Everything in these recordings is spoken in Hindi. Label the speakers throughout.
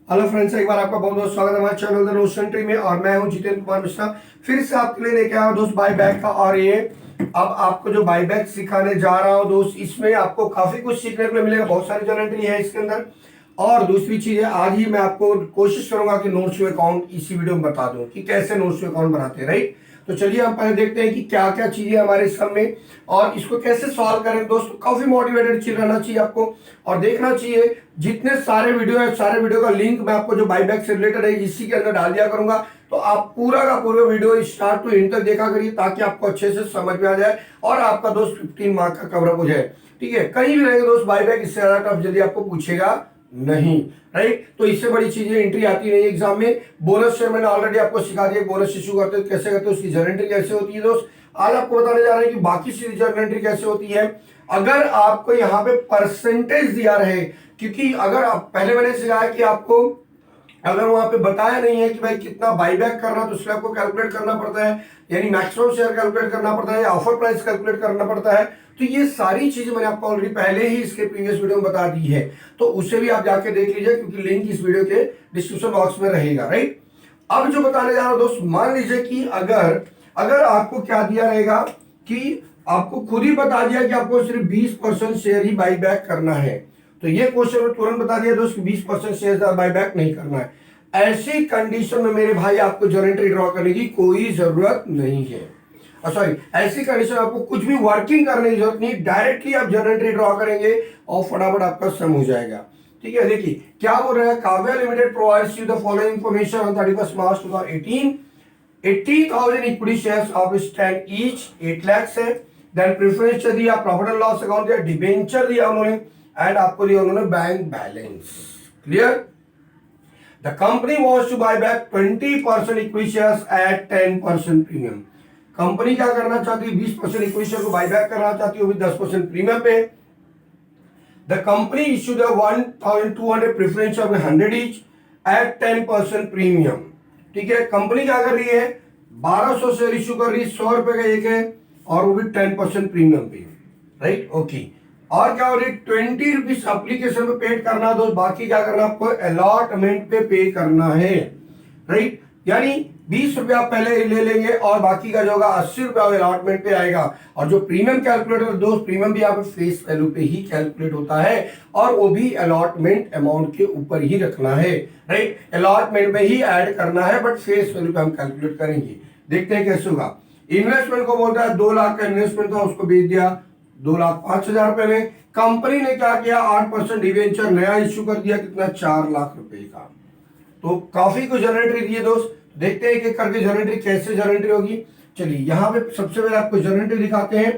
Speaker 1: हेलो फ्रेंड्स, एक बार आपका बहुत बहुत स्वागत है हमारे चैनल द नोशन एंट्री में। और मैं हूं जितेंद्र कुमार मिश्रा, फिर से आपके लिए लेके आया हूं दोस्त बाय बैक का। और ये अब आपको जो बाय बैक सिखाने जा रहा हूं दोस्त, इसमें आपको काफी कुछ सीखने को मिलेगा। बहुत सारी जर्नल एंट्री है इसके अंदर। और दूसरी चीज है, आज ही मैं आपको कोशिश करूंगा कि नोट्स टू अकाउंट इसी वीडियो में बता दूं कि कैसे नोट्स टू अकाउंट बनाते हैं, राइट। तो चलिए हम पहले देखते हैं कि क्या क्या चीजें हमारे इस सब में और इसको कैसे सॉल्व करें। दोस्तों काफी मोटिवेटेड चीज रहना चाहिए आपको और देखना चाहिए जितने सारे वीडियो है, सारे वीडियो का लिंक मैं आपको जो बाईबैक से रिलेटेड है इसी के अंदर डाल दिया करूंगा। तो आप पूरा का पूरा वीडियो स्टार्ट टू एंड तक देखा करिए ताकि आपको अच्छे से समझ में आ जाए और आपका दोस्त 15 मार्क का कवरअप हो जाए। ठीक है, कहीं भी रहेगा दोस्त बाईबैक, इससे ज्यादा टफ जल्दी आपको पूछेगा नहीं, राइट। तो इससे बड़ी चीजें एंट्री आती नहीं एग्जाम में। बोनस शेयर मैंने ऑलरेडी आपको सिखा दिया, बोनस इशू करते कैसे करते उसकी जर्नल एंट्री कैसे होती है दोस्त। आज आपको बताने जा रहे हैं कि बाकी जर्नल एंट्री कैसे होती है अगर आपको यहाँ पे परसेंटेज दिया रहे। क्योंकि अगर आप पहले मैंने सिखाया कि आपको अगर वहां पे बताया नहीं है कि भाई कितना बाईबैक करना, तो उसमें आपको कैलकुलेट करना पड़ता है, यानी मैक्सिमम शेयर कैलकुलेट करना पड़ता है या ऑफर प्राइस कैलकुलेट करना पड़ता है। तो ये सारी चीजें मैंने आपको ऑलरेडी पहले ही इसके प्रीवियस वीडियो में बता दी है, तो उसे भी आप जाके देख लीजिए क्योंकि लिंक इस वीडियो के डिस्क्रिप्शन बॉक्स में रहेगा, राइट। अब जो बताने जा रहा हूं दोस्त, मान लीजिए कि अगर अगर आपको क्या दिया रहेगा कि आपको खुद ही बता दिया कि आपको सिर्फ 20% शेयर ही बाई बैक करना है, तो ये क्वेश्चन में तुरंत बता दिया दोस्त 20% शेयर बाई बैक नहीं करना है। ऐसी कंडीशन में मेरे भाई आपको जर्नल एंट्री ड्रॉ करने की कोई जरूरत नहीं है। सॉरी, ऐसी कंडीशन आपको कुछ भी वर्किंग करने की जरूरत नहीं, डायरेक्टली आप जर्नल एंट्री ड्रॉ करेंगे और फटाफट आपका सम हो जाएगा। ठीक है, देखिए क्या बोल रहा है। Kavya limited provides you the following information on 31 March 2018। 80,000 equity shares of stand each 8 lakh है। देन प्रेफरेंस दिया, प्रॉफिट एंड लॉस अकाउंट दिया, डिबेंचर दिया उन्होंने एंड आपको दिया उन्होंने bank balance. Clear. The company wants to buy back 20% equity shares at 10% premium. Company क्या करना चाहती है, 20% इक्विटी शेयर को बाय बैक करना चाहती है, वो भी 10% प्रीमियम पे। The company issued 1,200 preference of 100 each eight 10% premium. ठीक है, कंपनी क्या कर रही है, 1200 शेयर इश्यू कर रही है, 100 रुपए का एक है और वो भी 10% प्रीमियम पे, राइट। ओके, और क्या हो रही है, 20 रुपीज अप्लीकेशन पे पेड करना दो, बाकी क्या करना आपको अलॉटमेंट पे पे करना है, राइट। यानी 20 रुपया पहले ले लेंगे और बाकी का जो होगा 80 रुपया अलॉटमेंट पे आएगा। और जो प्रीमियम कैलकुलेटर दोस्त, प्रीमियम भी यहाँ पे फेस वैल्यू पे ही कैलकुलेट होता है और वो भी अलॉटमेंट अमाउंट के ऊपर ही रखना है, राइट। अलॉटमेंट में ही ऐड करना है बट फेस वैल्यू पे हम कैलकुलेट करेंगे। देखते हैं कैसे होगा। इन्वेस्टमेंट को बोलता है 2 लाख का इन्वेस्टमेंट था, उसको बेच दिया 2,05,000 रुपए में। कंपनी ने क्या किया, 8% डिवेंचर नया इश्यू कर दिया, कितना 4 लाख रुपए का। तो काफी कुछ जनरेटरी दिए दोस्त, देखते हैं कि करके जनरेटरी कैसे जनरेटरी होगी। चलिए यहाँ पे सबसे पहले आपको जनरेटरी दिखाते हैं।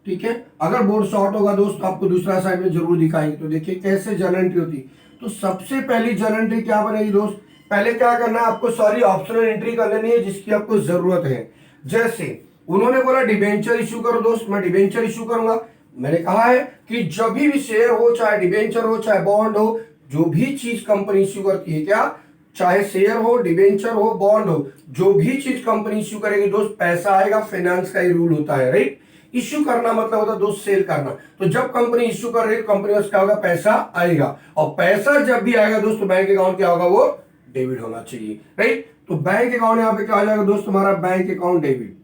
Speaker 1: ठीक है, अगर बोर्ड शॉर्ट होगा दोस्त तो आपको दूसरा साइड में जरूर दिखाएंगे। तो देखिए कैसे जनरेटरी होती। तो सबसे पहली जनरेटरी क्या बनेगी दोस्त, पहले क्या करना है आपको, सारी ऑप्शनल एंट्री कर लेनी है जिसकी आपको जरूरत है। जैसे उन्होंने बोला डिबेंचर इशू करो दोस्त, मैं डिबेंचर इशू करूंगा। मैंने कहा है कि जब भी शेयर हो, चाहे डिबेंचर हो चाहे बॉन्ड हो, जो भी चीज कंपनी इश्यू करती है, क्या चाहे शेयर हो, डिबेंचर हो, बॉन्ड हो, जो भी चीज कंपनी इश्यू करेगी दोस्त पैसा आएगा। फाइनेंस का ही रूल होता है, राइट। इश्यू करना मतलब होता है दोस्त सेल करना। तो जब कंपनी इश्यू कर रही है कंपनी में क्या होगा, पैसा आएगा। और पैसा जब भी आएगा दोस्त बैंक अकाउंट क्या होगा, वो डेबिट होना चाहिए, राइट। तो बैंक अकाउंट यहाँ पे क्या हो जाएगा दोस्त, हमारा bank account debit,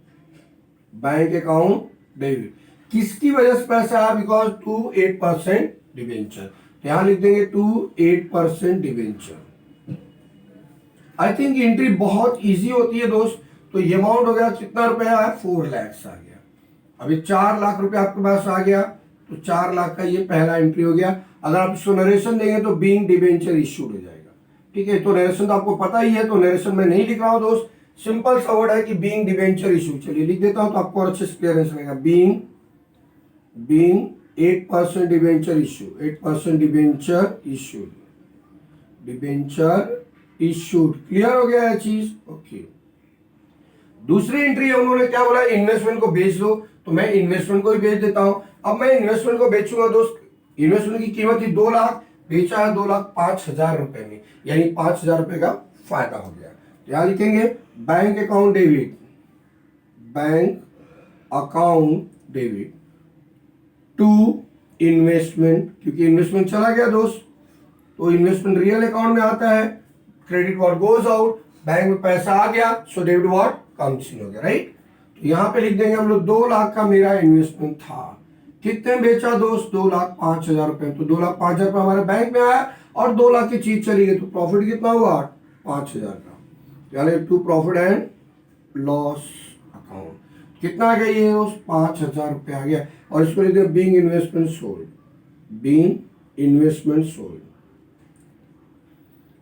Speaker 1: bank account debit. किसकी वजह से पैसा आया, बिकॉज 2 8% डिबेंचर। तो यहां लिख देंगे 2 8% डिबेंचर। आई थिंक एंट्री बहुत इजी होती है दोस्त। तो ये अमाउंट हो गया, कितना रुपया है, 4 लाख आ गया। अभी 4 लाख रुपया आपके पास आ गया, तो 4 लाख का ये पहला एंट्री हो गया। अगर आप इसको नरेशन देंगे तो बीइंग डिबेंचर इश्यूड हो जाएगा। ठीक है, तो नरेशन तो आपको पता ही है, तो नरेशन में नहीं लिख रहा हूं दोस्त, सिंपल सा वर्ड है कि बीइंग डिबेंचर इशू। चलिए लिख देता हूं तो आपको अच्छे से क्लियर रहेगा। Being 8% debenture issue, 8% debenture issue, debenture issued. Clear हो गया है चीज, ओके। दूसरी एंट्री है, उन्होंने क्या बोला, इन्वेस्टमेंट को बेच दो। तो मैं इन्वेस्टमेंट को भी बेच देता हूं। अब मैं इन्वेस्टमेंट को बेचूंगा दोस्त, इन्वेस्टमेंट की कीमत थी 2 लाख, बेचा है 2,05,000 रुपए में, यानी 5,000 रुपए का फायदा हो गया। यहां लिखेंगे bank account debit, bank account debit to investment, क्योंकि इन्वेस्टमेंट चला गया दोस्त, तो इन्वेस्टमेंट रियल अकाउंट में आता है। Credit what goes out, bank में पैसा आ गया, so debit what comes in हो गया, राइट। तो यहाँ पे लिख देंगे हम लोग 2 लाख का मेरा इन्वेस्टमेंट था, कितने बेचा दोस्त, 2,05,000 रुपए, तो 2,05,000 रुपए हमारे बैंक में आया और 2 लाख की चीज चली गई, तो प्रॉफिट कितना हुआ 5,000 का, यानी to profit and loss account कितना आ गया ये दोस्त 5,000 रुपये आ गया, और इसको लिखते हैं being investment sold, being investment sold,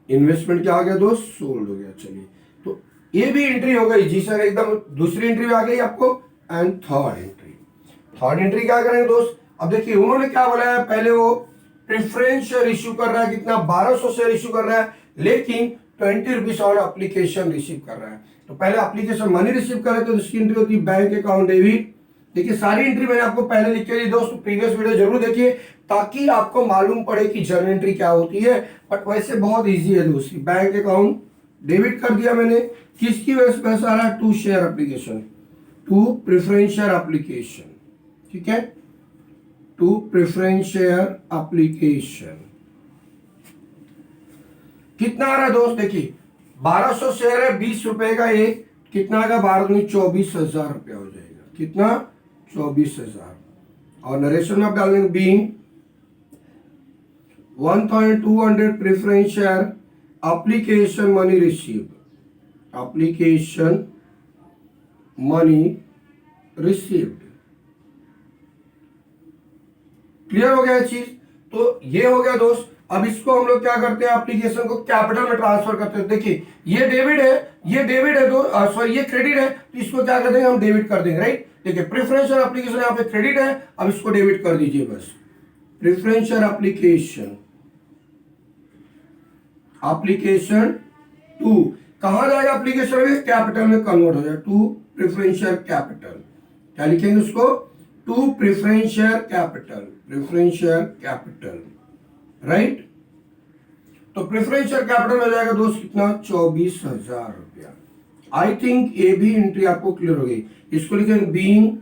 Speaker 1: investment क्या आ गया दोस्त सोल्ड हो गया। चलिए तो ये भी एंट्री हो गई जी सर, एकदम दूसरी एंट्री भी आ गई आपको। And third entry, third entry क्या करेंगे दोस्त, अब देखिए उन्होंने क्या बोला है, पहले वो प्रेफरेंस शेयर इश्यू कर रहा है, कितना 1,200 शेयर इश्यू कर रहा है, लेकिन 20 रुपीज और एप्लीकेशन रिसीव कर रहा है। तो पहले एप्लीकेशन मनी रिसीव कर रहे थे, तो इसकी एंट्री होती है बैंक अकाउंट डेबिट। देखिए सारी एंट्री मैंने आपको पहले लिख के दी दोस्त, प्रीवियस वीडियो जरूर देखिए ताकि आपको मालूम पड़े कि जर्नल एंट्री क्या होती है, बट वैसे बहुत इजी है दोस्त। बैंक अकाउंट डेबिट कर दिया मैंने, किसकी वजह से पैसा आ रहा है, to share application, to preference share application, ठीक है, टू प्रेफरेंस शेयर एप्लीकेशन। कितना आ रहा है दोस्त, देखिए 1,200 शेयर है, 20 रुपए का एक, कितना आएगा 12 24,000 रुपया हो जाएगा, कितना 24,000। और नरेशन में आप डालेंगे being 1,200 preference share application money received, application money received. Clear हो गया चीज, तो ये हो गया दोस्त। अब इसको हम लोग क्या करते हैं, एप्लीकेशन को कैपिटल में ट्रांसफर करते हैं। देखिए ये डेबिट है, ये डेबिट है, तो सॉरी ये क्रेडिट है, तो इसको क्या कर देंगे हम डेबिट कर देंगे, राइट। देखिए प्रेफरेंशियल एप्लीकेशन यहाँ पे क्रेडिट है, अब इसको डेबिट कर दीजिए बस। प्रेफरेंशियल एप्लीकेशन, एप्लीकेशन टू कहां जाएगा, एप्लीकेशन में कैपिटल में कन्वर्ट हो जाए, टू प्रेफरेंशियल कैपिटल, क्या लिखेंगे उसको, to preferential capital, preferential capital, right. तो प्रेफरेंशियल कैपिटल हो जाएगा दोस्त कितना 24,000 रुपया। आई थिंक ये भी एंट्री आपको क्लियर हो गई। इसको लिखेंगे being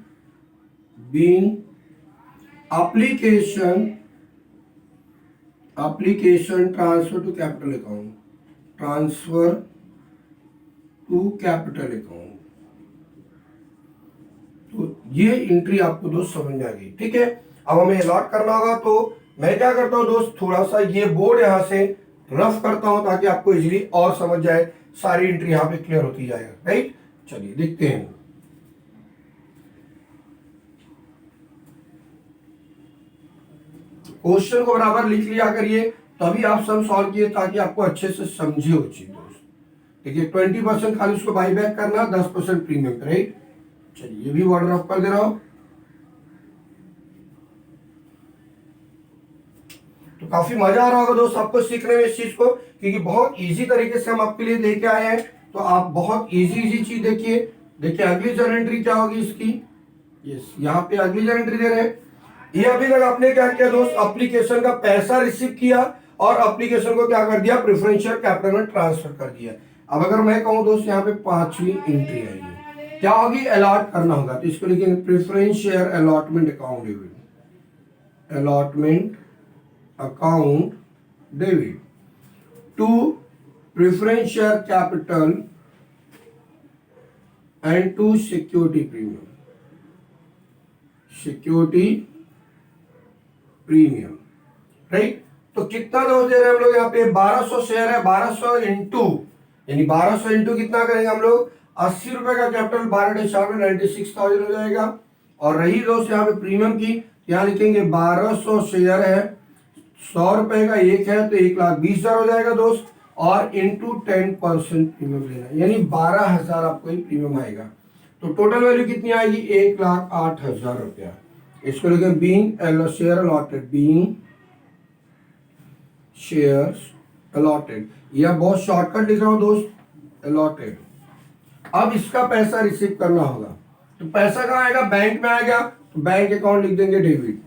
Speaker 1: application transfer to capital account, transfer to capital account. तो ये एंट्री आपको दोस्त समझ में आ गई, ठीक है। अब हमें अलॉट करना होगा, तो मैं क्या करता हूं दोस्त, थोड़ा सा ये बोर्ड यहां से रफ करता हूं ताकि आपको इजीली और समझ जाए, सारी एंट्री यहां पे क्लियर होती जाएगा, राइट। चलिए देखते हैं, क्वेश्चन को बराबर लिख लिया करिए, तभी आप सम सॉल्व किए ताकि आपको अच्छे से समझे हो चीज दोस्त। देखिए 20% खाली उसको बाई बैक करना, 10% प्रीमियम, राइट। चलिए ये भी वर्ड रफ कर दे रहा हूं। तो काफी मजा आ रहा होगा दोस्त आपको सीखने में इस चीज को, क्योंकि बहुत इजी तरीके से हम आपके लिए लेके आए हैं। तो आप बहुत इजी चीज देखिए। देखिए अगली जर्नल एंट्री क्या होगी इसकी, यस यहाँ पे अगली जर्नल एंट्री दे रहे हैं। ये अभी तक आपने क्या किया दोस्त, एप्लीकेशन का पैसा रिसीव किया और एप्लीकेशन को क्या कर दिया, प्रेफरेंशियल कैपिटल में ट्रांसफर कर दिया। अब अगर मैं कहूं दोस्त यहाँ पे 5वीं एंट्री आएगी, क्या होगी, अलॉट करना होगा। तो इसको लिखेंगे preference share allotment account debit, allotment account debit to preference share capital and to security premium, security premium, right. तो कितना दोस्त दे रहे हैं हम लोग यहाँ पे, 1,200 शेयर है, 1,200 इंटू, यानी 1,200 इंटू कितना करेंगे हम लोग, 80 रुपए का कैपिटल, 12 में 96,000 हो जाएगा। और रही दोस्त यहाँ पे प्रीमियम की, यहाँ लिखेंगे 1,200 शेयर है, 100 रुपए का एक है, तो 1,20,000 हो जाएगा दोस्त, और इंटू 10% प्रीमियम लेना, यानी 12,000 आपको प्रीमियम आएगा। तो टोटल वैल्यू कितनी आएगी, 1,08,000 रुपया। इसको लिखें being share allotted, being shares allotted, यह बहुत शॉर्टकट लिख रहा हूं दोस्त, अलॉटेड। अब इसका पैसा रिसीव करना होगा, तो पैसा कहाँ आएगा, बैंक में आएगा, तो बैंक अकाउंट लिख देंगे debit,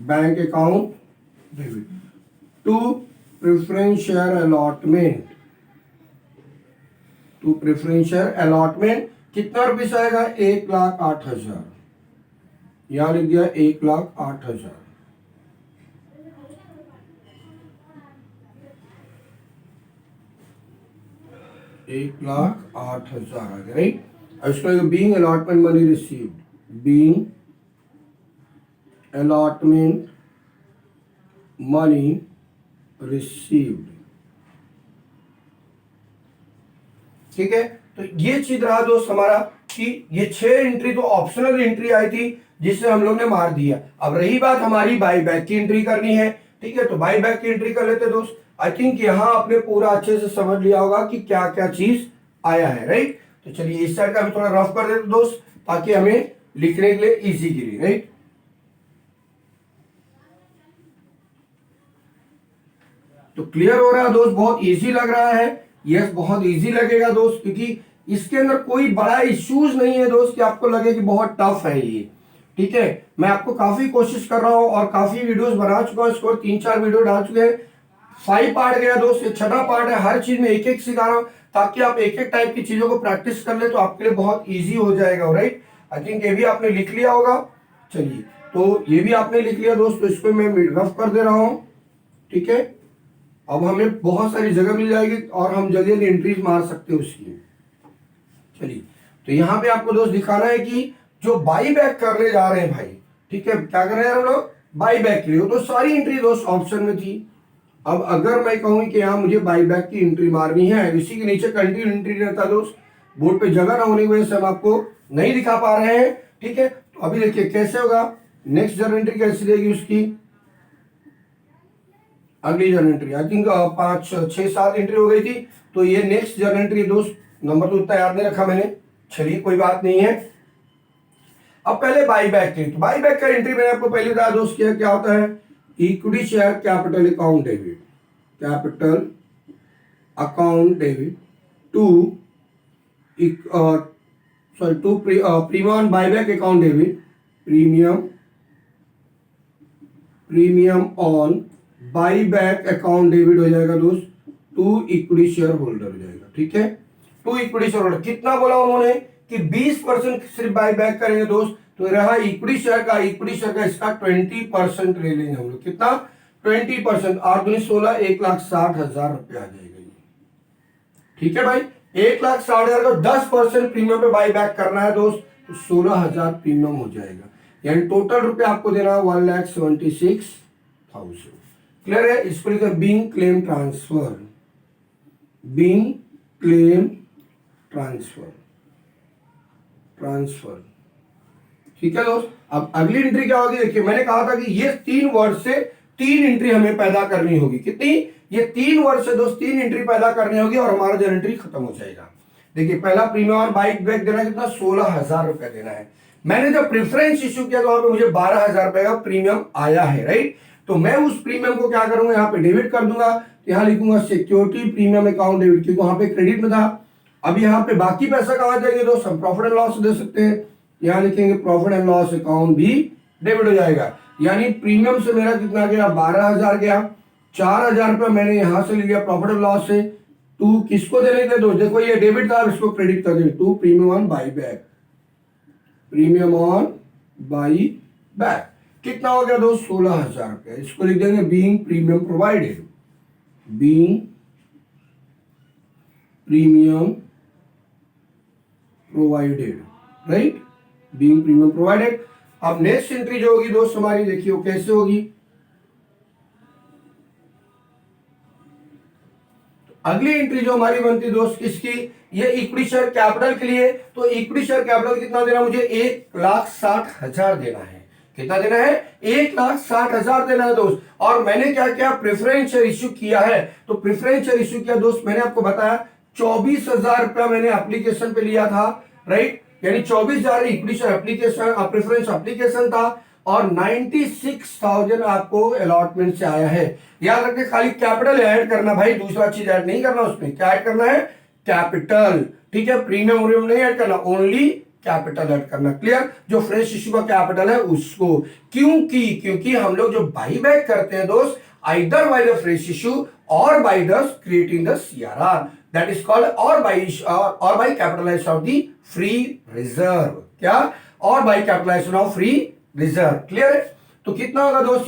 Speaker 1: bank account debit to preference share allotment, to preference share allotment कितना रुपीस आएगा, 1,08,000, यहां लिख दिया 1,08,000। 1,08,000 आ गया, राइट। अब इसको being allotment money received, being allotment money received, ठीक है। तो ये चीज रहा दोस्त हमारा कि ये 6 एंट्री तो ऑप्शनल एंट्री आई थी जिसे हम लोग ने मार दिया। अब रही बात हमारी बाई बैक की एंट्री करनी है, ठीक है। तो बाई बैक की एंट्री कर लेते दोस्त। आई थिंक यहां आपने पूरा अच्छे से समझ लिया होगा कि क्या क्या चीज आया है, राइट। तो चलिए इस साइड का भी थोड़ा रफ कर देते दोस्त ताकि हमें लिखने के लिए इजी गिरे, राइट। तो क्लियर हो रहा है दोस्त, बहुत इजी लग रहा है। यस, बहुत इजी लगेगा दोस्त, क्योंकि इसके अंदर कोई बड़ा इश्यूज नहीं है दोस्त कि आपको लगे कि बहुत टफ है ये, ठीक है। मैं आपको काफी कोशिश कर रहा हूं और काफी वीडियोस बना चुका हूं, इसको 3-4 वीडियो डाल चुके हैं। 5 पार्ट गया दोस्त, ये 6ठा पार्ट है। हर चीज में एक एक सिखा रहा हूं ताकि आप एक एक टाइप की चीजों को प्रैक्टिस कर ले तो आपके लिए बहुत ईजी हो जाएगा, राइट। आई थिंक ये भी आपने लिख लिया होगा। चलिए, तो ये भी आपने लिख लिया दोस्त, तो इसको मैं रफ कर दे रहा हूं, ठीक है। अब हमें बहुत सारी जगह मिल जाएगी और हम जल्दी जल्दी एंट्रीज मार सकते हैं उसकी। चलिए, तो यहाँ पे आपको दोस्त दिखाना है कि जो बाई बैक करने जा रहे हैं भाई, ठीक है, क्या कर रहे हैं हम लोग, बाई बैक के लिए। तो सारी एंट्री दोस्त ऑप्शन में थी। अब अगर मैं कहूँ कि यहाँ मुझे बाई बैक की एंट्री मारनी है, इसी के नीचे कंटिन्यू एंट्री रहता दोस्त, बोर्ड पे जगह ना होने की वजह से हम आपको नहीं दिखा पा रहे हैं, ठीक है। तो अभी देखिए कैसे होगा, नेक्स्ट जर्नल एंट्री कैसी रहेगी उसकी, अगली journal entry I think 5-6-7 entry हो गई थी। तो ये नेक्स्ट जर्नल एंट्री दोस्त, नंबर तो उतना याद नहीं रखा मैंने, चलिए कोई बात नहीं है। अब पहले बाई बैक की, तो बाई बैक का एंट्री मैंने आपको पहले बताया दोस्त क्या होता है, equity share capital account debit, capital account debit to premium buy back account debit, premium on buy back account debit हो जाएगा दोस्त टू इक्विटी शेयर होल्डर हो जाएगा, ठीक है। टू इक्विटी शेयर होल्डर कितना बोला उन्होंने कि 20% सिर्फ बाई बैक करेंगे दोस्त, तो रहा इक्विटी शेयर का इसका 20% ले लेंगे हम लोग। कितना, 20%, 8×16, 1,60,000 रुपया आ जाएगा, ठीक है भाई। 1,60,000 का 10% प्रीमियम पे बाई बैक करना है दोस्त, तो 16,000 प्रीमियम हो जाएगा, यानी टोटल रुपया आपको देना है 1,76,000। क्लियर है। इसको लिखा being claim transfer, being claim transfer, ठीक है दोस्त। अब अगली एंट्री क्या होगी, देखिए मैंने कहा था कि ये 3 वर्ड से 3 एंट्री हमें पैदा करनी होगी। कितनी, ये 3 वर्ड से दोस्त 3 एंट्री पैदा करनी होगी और हमारा जो एंट्री खत्म हो जाएगा। देखिए पहला प्रीमियम और बाई बैक देना कितना, 16,000 रुपया देना है। मैंने जब प्रेफरेंस इश्यू किया तो वहां पे मुझे 12,000 रुपए का प्रीमियम आया है, राइट। तो मैं उस प्रीमियम को क्या करूंगा, यहाँ पे डेबिट कर दूंगा, यहाँ लिखूंगा सिक्योरिटी प्रीमियम अकाउंट डेबिट, क्योंकि वहां पे क्रेडिट में था। अब यहाँ पे बाकी पैसा कहाँ जाएंगे दोस्त, हम प्रॉफिट एंड लॉस दे सकते हैं, यहाँ लिखेंगे प्रॉफिट एंड लॉस अकाउंट भी डेबिट हो जाएगा। यानी प्रीमियम से मेरा कितना गया, 12,000 गया, 4,000 रुपया मैंने यहां से ले लिया प्रॉफिट एंड लॉस से। टू किसको देने थे दोस्त, देखो ये डेबिट था, इसको क्रेडिट कर दे, to premium on buy back, premium on buy back कितना हो गया दोस्त, 16,000 रुपया। इसको लिख देंगे being premium provided, being premium provided, right, being premium provided. अब नेक्स्ट एंट्री जो होगी दोस्त हमारी, देखिए वो कैसे होगी, अगली एंट्री जो हमारी बनती है दोस्त किसकी, ये इक्विटी शेयर कैपिटल के लिए। तो इक्विटी शेयर कैपिटल कितना देना, मुझे 1,60,000 देना है। कितना देना है, 1,60,000 देना है दोस्त। और मैंने क्या किया, प्रेफरेंस शेयर इश्यू किया है। तो प्रेफरेंस शेयर इश्यू किया दोस्त, मैंने आपको बताया 24,000 रुपया मैंने एप्लीकेशन पे लिया था, राइट, यानी 24,000 equity share application preference application था और 96,000 आपको अलॉटमेंट से आया है। याद रखिए खाली कैपिटल ऐड करना भाई, दूसरा चीज ऐड नहीं करना उसमें। क्या ऐड करना है, कैपिटल, ठीक है, प्रीमियम नहीं ऐड करना, ओनली कैपिटल ऐड करना। क्लियर, जो फ्रेश इश्यू का कैपिटल है उसको, क्योंकि हम लोग जो बाई बैक करते हैं दोस्त, either by the fresh issue or by the creating the CRR, that is called or by capitalisation of the free reserve. क्या, or by capitalisation of free reserve. Clear है। तो कितना होगा दोस्त,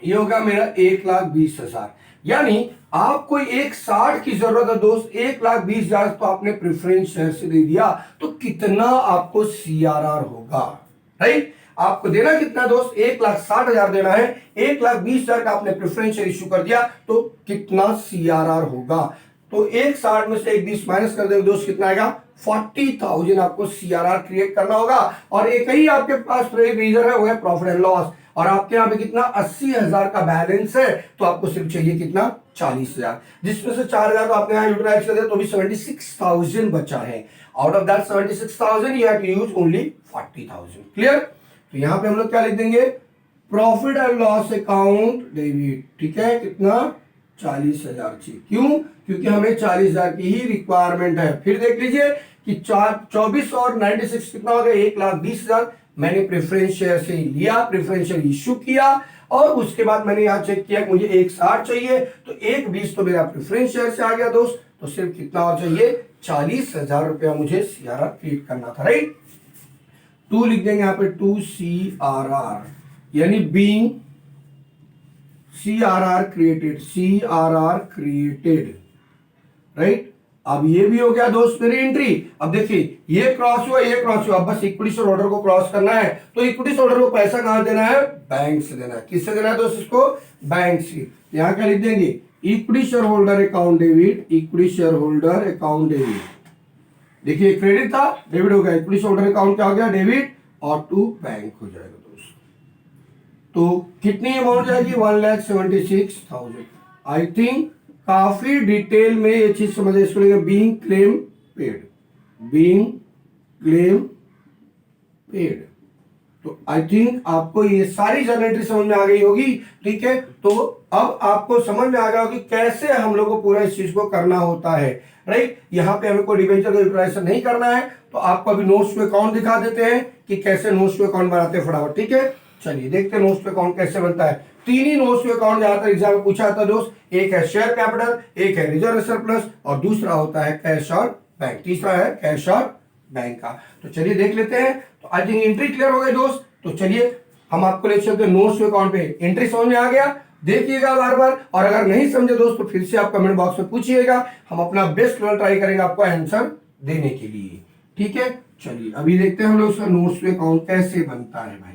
Speaker 1: ये होगा मेरा 1,20,000, यानी आपको 1,60 की जरूरत है दोस्त, 1,20,000 तो आपने प्रेफरेंस शेयर से दे दिया, तो कितना आपको सीआरआर होगा, राइट। आपको देना कितना दोस्त, 1,60,000 देना है, 1,20,000 का आपने प्रेफरेंस शेयर इशू कर दिया, तो कितना सीआरआर होगा। तो 1,60 में से 1,20 माइनस कर देंगे दोस्त, कितना आएगा, 40,000 आपको सीआरआर क्रिएट करना होगा। और एक ही आपके पास रीजन है, वो है प्रॉफिट एंड लॉस, और आपके यहाँ पे कितना 80,000 का बैलेंस है, तो आपको सिर्फ चाहिए कितना 40,000, जिसमें से 4,000 तो आपने यहाँ यूटिलाइज कर दिया, तो भी 76,000 बचा है। Out of that 76,000 you have to use only 40,000। Clear. तो यहाँ पे हम लोग क्या लिख देंगे, profit and loss account debit, ठीक है, कितना 40,000 चाहिए। क्यों, क्योंकि हमें 40,000 की ही रिक्वायरमेंट है। फिर देख लीजिए कि 24 और 96 कितना हो गया, 1,20,000 मैंने प्रेफरेंस शेयर से लिया, प्रेफरेंस शेयर इश्यू किया, और उसके बाद मैंने यहां चेक किया मुझे 1,60 चाहिए, तो 1,20 तो मेरा प्रेफरेंस शेयर से आ गया दोस्त, तो सिर्फ कितना और चाहिए, 40,000 रुपया मुझे सीआरआर क्रिएट करना था, राइट। 2 लिख देंगे यहां पे, 2 सीआरआर, यानी बीइंग सीआरआर क्रिएटेड, राइट। अब ये भी हो गया दोस्त मेरी एंट्री। अब देखिए ये क्रॉस हुआ, ये क्रॉस हुआ, अब बस इक्विटी शेयर होल्डर को क्रॉस करना है। तो इक्विटी शेयर होल्डर को पैसा कहां देना है, बैंक से देना है। किससे देना है दोस्त, इसको बैंक से। यहां क्या लिख देंगे, equity share holder account debit, equity share holder account debit. देखिए क्रेडिट था, डेबिट हो गया, इक्विटी शेयर होल्डर अकाउंट क्या हो गया, डेबिट, और टू बैंक हो जाएगा दोस्त। तो कितनी अमाउंट जाएगी, 1,76,000। आई थिंक काफी डिटेल में ये चीज समझे, इसको लेंगे being claim paid, being claim paid. तो आई थिंक आपको ये सारी जनरेटरी समझ में आ गई होगी, ठीक है। तो अब आपको समझ में आ गया होगी कैसे हम लोग को पूरा इस चीज को करना होता है, राइट। यहाँ पे हमें कोई डिबेंचर का यूटिलाइजेशन नहीं करना है, तो आपको अभी नोट्स पे अकाउंट दिखा देते हैं कि कैसे नोट्स पे अकाउंट बनाते हैं फटाफट, ठीक है। चलिए देखते हैं नोट्स पे अकाउंट कैसे बनता है। 3 ही नोट्स पे अकाउंट ज्यादातर एग्जाम में पूछा था दोस्त, एक है शेयर कैपिटल, एक है रिजर्व सरप्लस, और दूसरा होता है कैश और बैंक, तीसरा है कैश और बैंक का। तो चलिए देख लेते हैं। तो आई थिंक एंट्री क्लियर हो गई दोस्त। तो चलिए हम आपको ले चलते हैं नोट्स पे अकाउंट पे। एंट्री समझ में आ गया, देखिएगा बार बार, और अगर नहीं समझे दोस्त तो फिर से आप कमेंट बॉक्स में पूछिएगा, हम अपना बेस्ट लेवल ट्राई करेंगे आपको आंसर देने के लिए, ठीक है। चलिए अभी देखते हैं हम लोग उसका नोट्स पे अकाउंट कैसे बनता है भाई।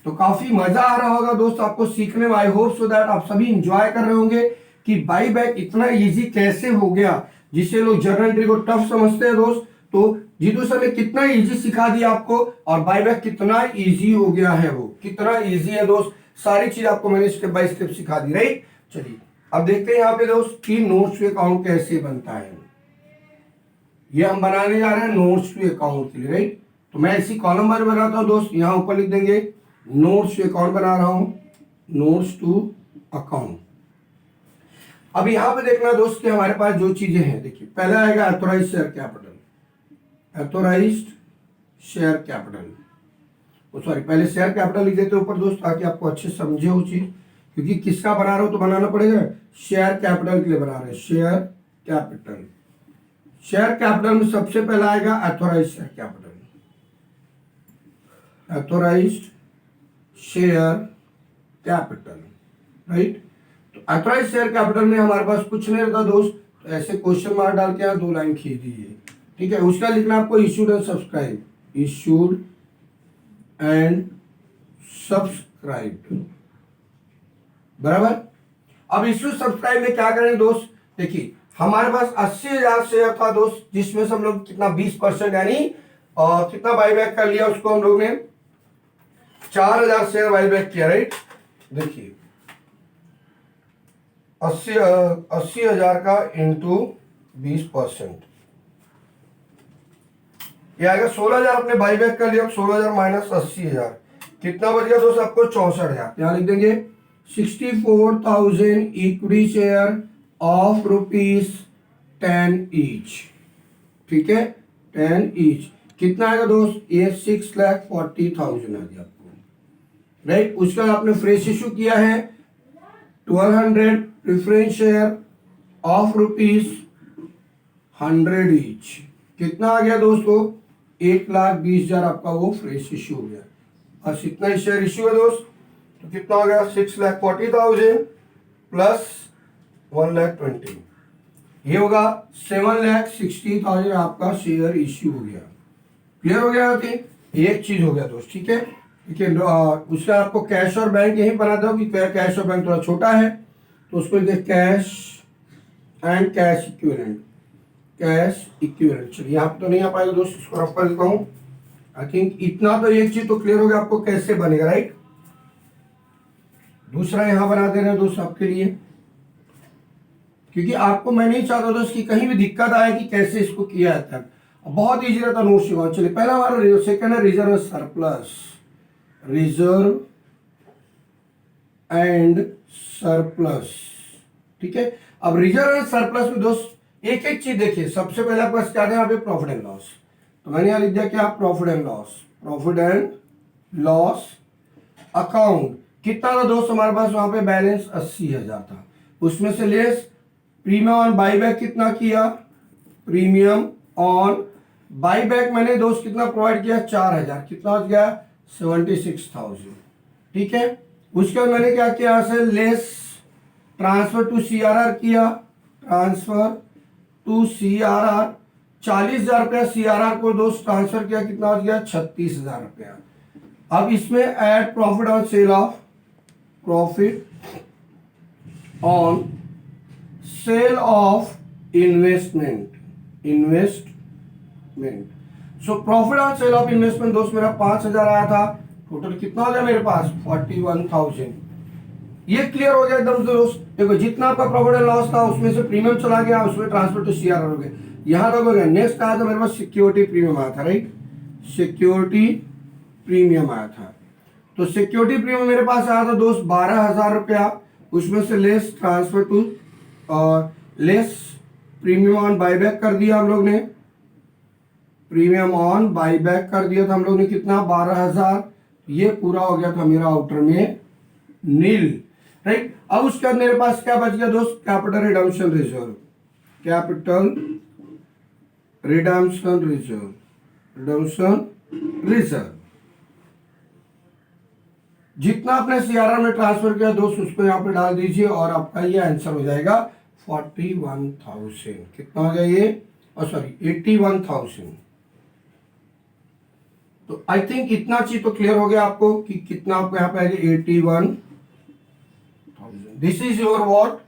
Speaker 1: तो काफी मजा आ रहा होगा दोस्त आपको सीखने में। आई होप सो दैट आप सभी इंजॉय कर रहे होंगे कि बाई बैक इतना इजी कैसे हो गया, जिसे लोग जर्नल एंट्री को टफ समझते हैं दोस्त। तो जीतू सर ने कितना इजी सिखा दिया आपको, और बाई बैक कितना इजी हो गया है, वो कितना इजी है दोस्त। सारी चीज आपको मैंने स्टेप बाय स्टेप सिखा दी, राइट। चलिए अब देखते हैं यहाँ पे दोस्त कि नोट्स टू अकाउंट कैसे बनता है। ये हम बनाने जा रहे हैं नोट्स टू अकाउंट के लिए, राइट। तो मैं इसी कॉलम में बनाता हूँ दोस्त, यहाँ ऊपर लिख देंगे नोट्स टू अकाउंट बना रहा हूं, नोट्स टू अकाउंट। अब यहां पे देखना दोस्त कि हमारे पास जो चीजें हैं, देखिए पहला आएगा authorised share capital, authorised share capital, sorry पहले शेयर कैपिटल लिख देते ऊपर दोस्त, ताकि आपको अच्छे समझे वो चीज, क्योंकि किसका बना रहा हो तो बनाना पड़ेगा, शेयर कैपिटल के लिए बना रहे हैं, शेयर कैपिटल। शेयर कैपिटल में सबसे पहला आएगा authorised share capital, authorised share capital, right. तो ऑथराइज्ड शेयर कैपिटल में हमारे पास कुछ नहीं रहता दोस्त, तो ऐसे क्वेश्चन मार्क डाल के यहाँ 2 लाइन खींच दीजिए, ठीक है। उसका लिखना आपको issued and subscribe, issued and subscribe, बराबर। अब इशू सब्सक्राइब में क्या करें दोस्त, देखिए हमारे पास 80,000 शेयर था दोस्त, जिसमें से हम लोग कितना 20% यानी कितना बाईबैक कर लिया, उसको हम लोग ने 4,000 शेयर बाईबैक किया, राइट। देखिए 80,000 का इंटू 20%, ये आएगा 16,000 अपने बाईबैक कर लिया। 16,000 माइनस 80,000 कितना बच गया दोस्त आपको, 64,000। यहां लिख देंगे 64,000 इक्विटी शेयर ऑफ ₹10 ईच, ठीक है, 10 ईच। कितना आएगा दोस्त, ये 6,40,000 आ गया आपको, राइट। उसका आपने फ्रेश इशू किया है 1200 प्रेफरेंस शेयर ऑफ ₹100 ईच। कितना आ गया दोस्तों, 1,20,000 आपका वो फ्रेश इशू हो गया। बस इतना ही शेयर इशू है दोस्त, तो कितना आ गया 6,40,000 प्लस 1,20,000, ये होगा 7,60,000 आपका शेयर इश्यू हो गया। क्लियर हो गया कि एक चीज हो गया दोस्त, ठीक है। देखिए उससे आपको कैश और बैंक यही बना दो कि कैश और बैंक थोड़ा छोटा है, तो उसको लिखिए cash and cash equivalent, cash equivalent. चलिए यहाँ पे तो नहीं आ पाएगा दोस्त, इसको रफ कर देता हूँ। आई थिंक इतना तो एक चीज तो क्लियर हो गया आपको कैसे बनेगा, राइट। दूसरा यहाँ बना दे रहे हैं दोस्त आपके लिए, क्योंकि आपको मैं नहीं चाहता दोस्त कि कहीं भी दिक्कत आए कि कैसे इसको किया जाता है। बहुत ईजी रहता है नोट्स शिवा। चलिए पहला हमारा सेकंड है reserve surplus, reserve and surplus, ठीक है। अब रिजर्व एंड सरप्लस में दोस्त एक एक चीज देखिए। सबसे पहले आपके पास क्या था यहाँ पे, प्रॉफिट एंड लॉस। तो मैंने यहाँ लिख दिया क्या, profit and loss, profit and loss account. कितना था दोस्त हमारे पास वहां पे, बैलेंस 80,000 था, उसमें से लेस प्रीमियम ऑन बाईबैक कितना किया, प्रीमियम ऑन बाईबैक मैंने दोस्त कितना प्रोवाइड किया, 4,000, कितना हो गया 76,000, ठीक है। उसके बाद मैंने क्या किया, से लेस ट्रांसफर टू सीआरआर किया, ट्रांसफर टू सीआरआर 40,000 रुपया सीआरआर को दोस्त ट्रांसफर किया, कितना हो गया 36,000 रुपया। अब इसमें add profit on sale of, profit on sale of investment, investment. So profit on sale of investment दोस्त मेरा 5,000 आया था, टोटल कितना हो गया मेरे पास 41,000। ये क्लियर हो गया एकदम दोस्त। देखो जितना आपका प्रॉफिट एंड लॉस था उसमें से प्रीमियम चला गया, उसमें ट्रांसफर टू सीआरआर हो गया, यहां तक हो गया। नेक्स्ट आया था मेरे पास सिक्योरिटी प्रीमियम आया था, राइट, सिक्योरिटी प्रीमियम आया था। तो सिक्योरिटी प्रीमियम मेरे पास आया था दोस्त 12,000 रुपया, उसमें से लेस ट्रांसफर टू और लेस प्रीमियम ऑन बाईबैक कर दिया हम लोग ने, प्रीमियम ऑन बाईबैक कर दिया था हम लोग ने, कितना 12,000। ये पूरा हो गया था मेरा आउटर में नील, राइट। अब उसके बाद मेरे पास क्या बच गया दोस्त, capital redemption reserve, capital redemption reserve, redemption reserve. जितना आपने सीआरआर में ट्रांसफर किया दोस्त उसको यहाँ पे डाल दीजिए और आपका ये आंसर हो जाएगा 41,000। कितना हो गया ये, सॉरी 81,000। तो आई थिंक इतना चीज तो क्लियर हो गया आपको कि कितना आपको यहाँ पे आएगा 81,000। This is your what.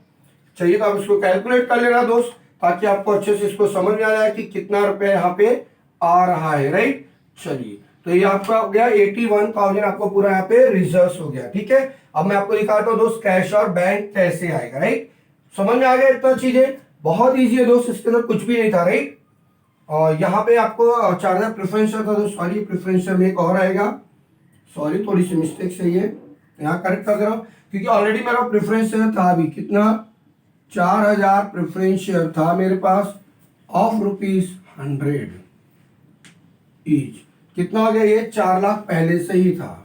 Speaker 1: चाहिए तो आप इसको कैलकुलेट कर लेना दोस्त, ताकि आपको अच्छे से इसको समझ में आ जाए कि कितना रुपया यहाँ पे आ रहा है, राइट। चलिए तो ये आपका हो गया 81,000, आपको पूरा यहाँ पे रिजर्व हो गया, ठीक है। अब मैं आपको दिखाता हूँ दोस्त कैश और बैंक कैसे आएगा, राइट। समझ में आ गया इतना चीजें, बहुत ईजी है दोस्त, इसके अंदर कुछ भी नहीं था, राइट। और यहाँ पे आपको चार्जर प्रेफरेंशियल था दोस्त, सॉरी प्रेफरेंशियल में एक और आएगा, सॉरी थोड़ी सी मिस्टेक सही है, यहाँ करेक्ट कर दे रहा हूँ, क्योंकि ऑलरेडी मेरा प्रेफरेंशियल था अभी, कितना 4,000 प्रेफरेंशियल था मेरे पास ऑफ ₹100 ईच। कितना हो गया ये 4 लाख पहले से ही था,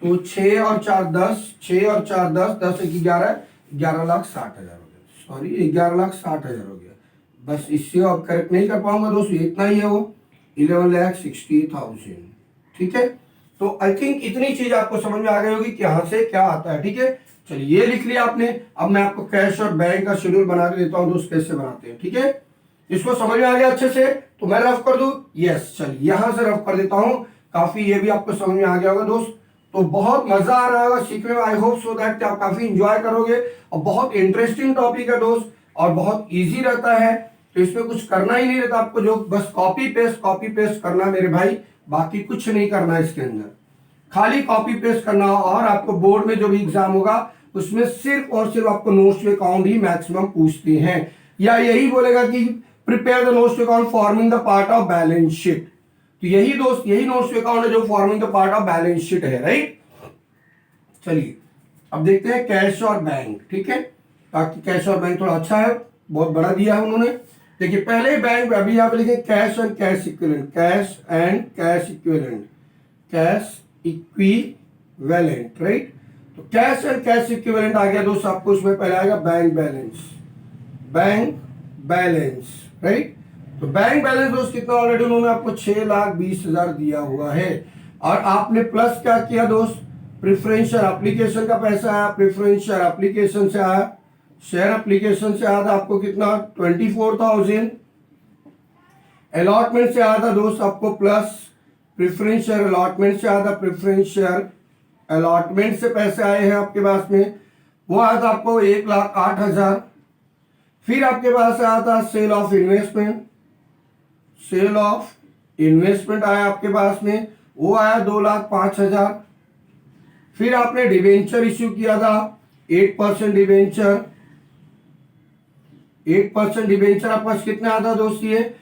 Speaker 1: तो 6 और 4 10, 6 और 4 10, 10 1 11, 11,60,000 हो गया, सॉरी 11,60,000 हो गया। बस इससे अब करेक्ट नहीं कर पाऊंगा दोस्तों, इतना ही है वो 11,60,000, ठीक है। तो आई थिंक इतनी चीज आपको समझ में आ गई होगी कि यहाँ से क्या आता है, ठीक है। चलिए ये लिख लिया आपने। अब मैं आपको कैश और बैंक का शेड्यूल बना के देता हूँ दोस्त, कैसे बनाते हैं, ठीक है। इसको समझ में आ गया अच्छे से, तो मैं रफ कर दूं, यस। चलिए यहां से रफ कर देता हूं, काफी ये भी आपको समझ में आ गया होगा दोस्त। तो बहुत मजा आ रहा होगा सीखने में, आई होप सो दैट आप काफी इंजॉय करोगे। और बहुत इंटरेस्टिंग टॉपिक है दोस्त, और बहुत ईजी रहता है, तो इसमें कुछ करना ही नहीं रहता आपको, जो बस कॉपी पेस्ट करना मेरे भाई, बाकी कुछ नहीं करना इसके अंदर, खाली कॉपी पेस्ट करना। और आपको बोर्ड में जो भी एग्जाम होगा उसमें सिर्फ और सिर्फ आपको नोट्स टू अकाउंट ही मैक्सिमम पूछते हैं, या यही बोलेगा कि prepare the notes to account forming the part of balance sheet. तो यही दोस्त, यही नोट्स टू अकाउंट है जो forming the part of balance sheet है, राइट। चलिए अब देखते हैं कैश और बैंक, ठीक है। ताकि कैश और बैंक थोड़ा अच्छा है, बहुत बड़ा दिया है उन्होंने। देखिए पहले बैंक, अभी आप लिखे cash and cash equivalent, cash and cash equivalent, cash equivalent, right. तो कैश एंड कैश इक्विवेलेंट आ गया दोस्त आपको, उसमें पहले आएगा bank balance, bank balance, right. तो बैंक बैलेंस दोस्त कितना, ऑलरेडी उन्होंने आपको 6,20,000 दिया हुआ है, और आपने प्लस क्या किया दोस्त, प्रेफरेंशियल एप्लीकेशन का पैसा आया, प्रेफरेंशियल एप्लीकेशन से आया, शेयर एप्लीकेशन से आया था आपको कितना 24,000, अलॉटमेंट से आया था दोस्त आपको प्लस, प्रेफरेंशियल अलॉटमेंट से आया था, प्रेफरेंशियल अलॉटमेंट से पैसे आए हैं आपके पास में, वो आया था आपको 1,08,000। फिर आपके पास आया था sale of investment, sale of investment आया आपके पास में, वो आया 2,05,000। फिर आपने डिबेंचर इश्यू किया था 8% डिबेंचर, 8% डिबेंचर आपके पास कितना आता दोस्त ये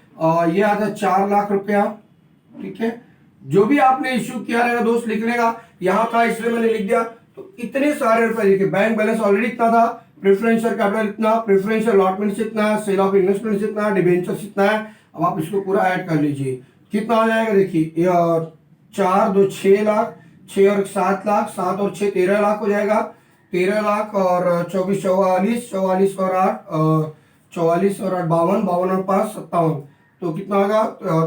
Speaker 1: आता 4 लाख रुपया। ठीक है, जो भी आपने इश्यू किया रहेगा दोस्त लिख लेगा, यहां था इसलिए मैंने लिख दिया। तो इतने सारे रुपए लिखे, बैंक बैलेंस ऑलरेडी इतना था, प्रेफरेंशियल कैपिटल इतना, प्रेफरेंशियल अलॉटमेंट से इतना, सेल ऑफ इन्वेस्टमेंट से इतना, डिबेंचर से इतना है। अब आप इसको पूरा ऐड कर लीजिए, कितना हो जाएगा देखिए, 4 2 6 लाख, 6 और 7 लाख, 7 और 6 13 लाख हो जाएगा, 13 लाख और 24 44, 44 और 8 44 और 8 52, 52 और 5 57, तो कितना होगा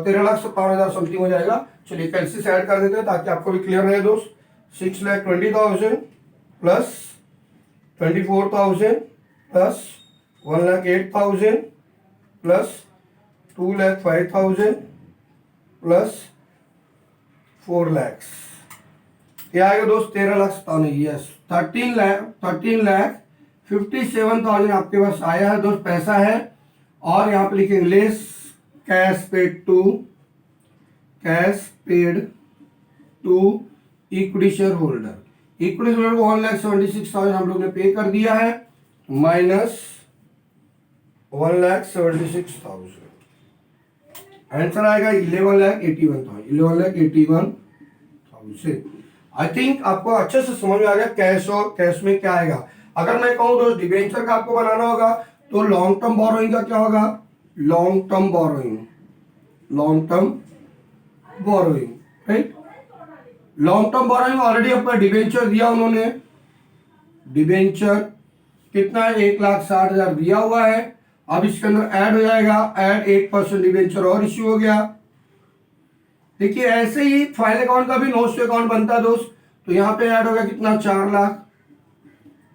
Speaker 1: 13,57,000 समथिंग हो जाएगा। चलिए कैलसी से ऐड कर देते हैं ताकि आपको भी क्लियर रहे दोस्त। 6,20,000 plus 24,000 plus 1,08,000 plus 2,05,000 plus 4 lakh, क्या आएगा दोस्त 13,57,000, यस 13,57,000 आपके पास आया है दोस्त, पैसा है। और यहाँ पे लिखेंगे less cash paid to, cash paid to equity shareholder, equity shareholder को 1,76,000 हम लोग ने पे कर दिया है, माइनस 1,76,000, आंसर आएगा 11,81,000, 11,81,000। आई थिंक आपको अच्छे से समझ में आ गया कैश और कैश में क्या आएगा। अगर मैं कहूं दोस्त डिबेंचर का आपको बनाना होगा तो लॉन्ग टर्म बोरोइंग का क्या होगा, long term borrowing, long term borrowing, right. Long term borrowing already अपना डिबेंचर दिया उन्होंने, डिबेंचर कितना है 1,60,000 दिया हुआ है। अब इसके अंदर ऐड हो जाएगा, ऐड 8% डिबेंचर और इश्यू हो गया। देखिए ऐसे ही फाइल अकाउंट का भी नोट्स टू अकाउंट बनता है दोस्त, तो यहाँ पे ऐड हो गया कितना 4 लाख,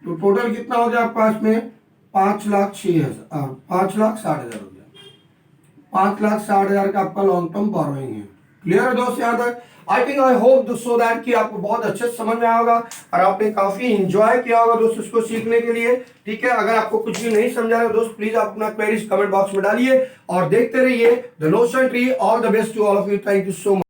Speaker 1: तो टोटल कितना हो गया आपके पास में 5,06,000, 5,60,000 हो गया, 5,60,000 का आपका लॉन्ग टर्म बोरोइंग है। क्लियर है दोस्त यहाँ तक? I think I hope so that कि आपको बहुत अच्छे से समझ में आया होगा और आपने काफी इंजॉय किया होगा दोस्त इसको सीखने के लिए। ठीक है, अगर आपको कुछ भी नहीं समझा रहा दोस्त प्लीज आप अपना क्वेरीज कमेंट बॉक्स में डालिए और देखते रहिए the notion tree. All the best to all of you, thank you so much.